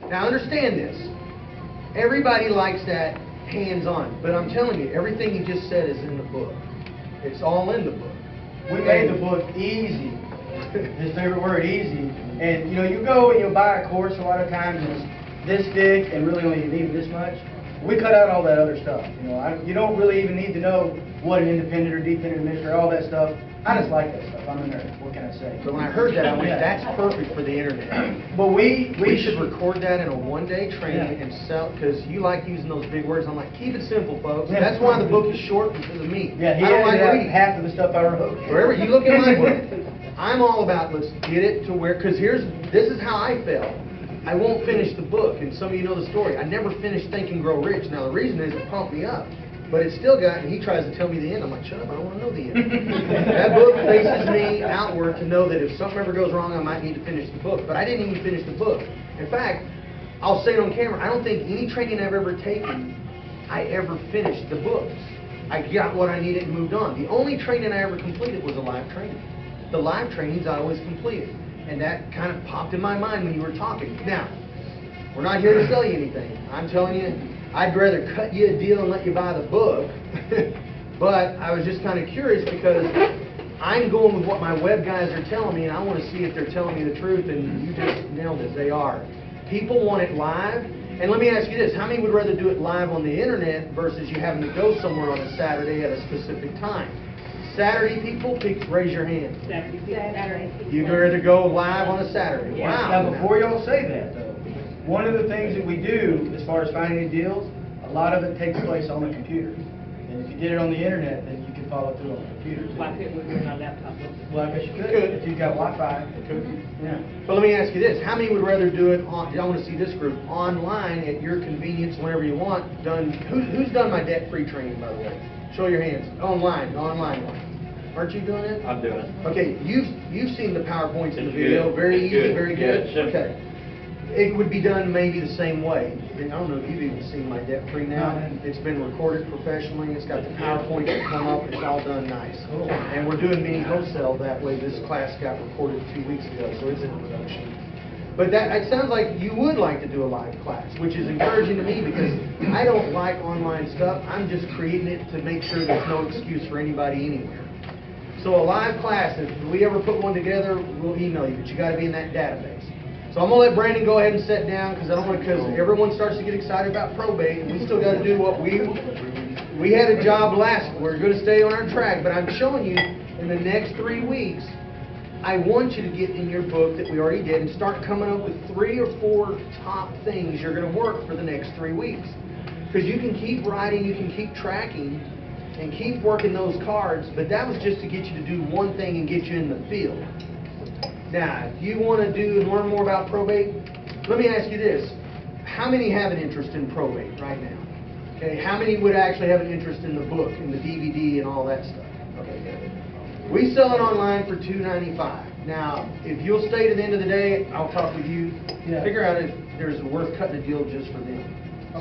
Now understand this. Everybody likes that hands-on, but I'm telling you, everything you just said is in the book. It's all in the book. We made the book easy. His favorite word, easy. And you know, you go and you buy a course a lot of times and it's this thick and really only need this much. We cut out all that other stuff. You know, you don't really even need to know what an independent or dependent administrator, all that stuff. I just like that stuff. I'm a nerd. What can I say? But when I heard that, I went, that's perfect for the internet. But we should record that in a one-day training and sell, because you like using those big words. I'm like, keep it simple, folks. Yeah. That's why the book is short, because of me. Yeah, he I don't like edited out reading. half of the stuff I wrote. Wherever you look at my book, I'm all about let's get it to where, because this is how I felt. I won't finish the book, and some of you know the story. I never finished Think and Grow Rich. Now the reason is it pumped me up. But it's still got, and he tries to tell me the end. I'm like, shut up, I don't want to know the end. That book faces me outward to know that if something ever goes wrong, I might need to finish the book. But I didn't even finish the book. In fact, I'll say it on camera, I don't think any training I've ever taken, I ever finished the books. I got what I needed and moved on. The only training I ever completed was a live training. The live trainings I always completed. And that kind of popped in my mind when you were talking. Now, we're not here to sell you anything. I'm telling you, I'd rather cut you a deal and let you buy the book. But I was just kind of curious because I'm going with what my web guys are telling me, and I want to see if they're telling me the truth, and you just nailed it. They are. People want it live. And let me ask you this. How many would rather do it live on the internet versus you having to go somewhere on a Saturday at a specific time? Saturday people, raise your hand. Saturday. You'd rather go live on a Saturday. Yeah. Wow. Now, before y'all say that, though, one of the things that we do as far as finding any deals, a lot of it takes place on the computer. And if you did it on the internet, then you can follow through on the computer, too. Why couldn't we do it on laptop? Well, I guess you could. If you've got Wi-Fi. Yeah. But let me ask you this. How many would rather do it on, I want to see this group, online at your convenience whenever you want, done, who's done my debt-free training, by the way? Show your hands. Online one. Aren't you doing it? I'm doing it. Okay, you've seen the PowerPoints in the It's video. good. Very It's easy, good. very Yeah, good. it's simple. Okay. It would be done maybe the same way. I don't know if you've even seen my debt-free now. It's been recorded professionally. It's got the PowerPoint that come up. It's all done nice. Cool. And we're doing mini wholesale that way. This class got recorded 2 weeks ago, so it's in production. But that it sounds like you would like to do a live class, which is encouraging to me because I don't like online stuff. I'm just creating it to make sure there's no excuse for anybody anywhere. So a live class, if we ever put one together, we'll email you, but you got to be in that database. So I'm going to let Brandon go ahead and sit down because I don't want, because everyone starts to get excited about probate, and we still got to do what we had a job last. We're going to stay on our track, but I'm showing you in the next 3 weeks, I want you to get in your book that we already did and start coming up with 3 or 4 top things you're going to work for the next 3 weeks. Because you can keep writing, you can keep tracking, and keep working those cards, but that was just to get you to do one thing and get you in the field. Now, if you want to do and learn more about probate, let me ask you this. How many have an interest in probate right now? Okay, how many would actually have an interest in the book, in the DVD and all that stuff? Okay, good. We sell it online for $2.95. Now, if you'll stay to the end of the day, I'll talk with you. Figure out if there's worth cutting a deal just for them.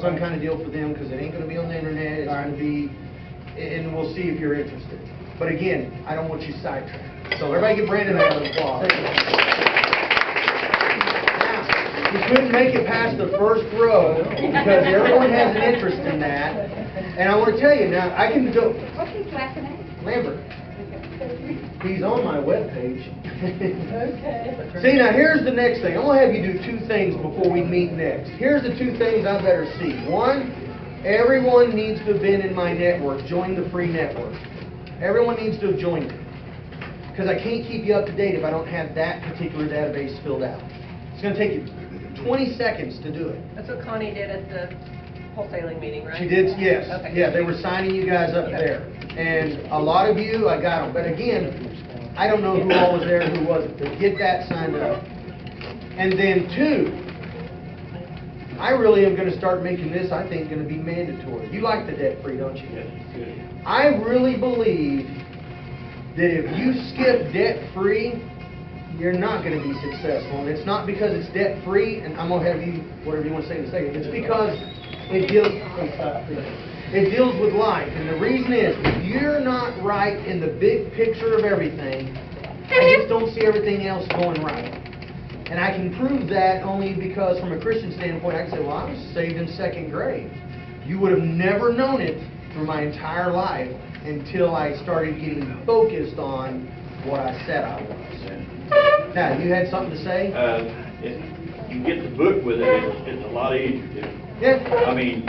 Some kind of deal for them, because it ain't going to be on the internet. It's going to be, and we'll see if you're interested. But again, I don't want you sidetracked. So everybody give Brandon a round of applause. Now, you couldn't make it past the first row because everyone has an interest in that. And I want to tell you now, I can go. What's his last name? Lambert. He's on my webpage. Okay. See, now here's the next thing. I'm going to have you do 2 things before we meet next. Here's the 2 things I better see. 1, everyone needs to have been in my network. Join the free network. Everyone needs to have joined it. Because I can't keep you up to date if I don't have that particular database filled out. It's going to take you 20 seconds to do it. That's what Connie did at the wholesaling meeting, right? She did, yes. Okay. Yeah, they were signing you guys up there. And a lot of you, I got them. But again, I don't know who all was there and who wasn't. But get that signed up. And then 2, I really am going to start making this, I think, going to be mandatory. You like the debt-free, don't you? Yes, good. I really believe that if you skip debt-free, you're not going to be successful. And it's not because it's debt-free, and I'm going to have you, whatever you want to say in a second, it's because it deals with life. And the reason is, if you're not right in the big picture of everything, I just don't see everything else going right. And I can prove that only because from a Christian standpoint, I can say, well, I was saved in second grade. You would have never known it through my entire life until I started getting focused on what I said I was. Now, you had something to say? If you get the book with it, it's a lot easier. Yeah. I mean,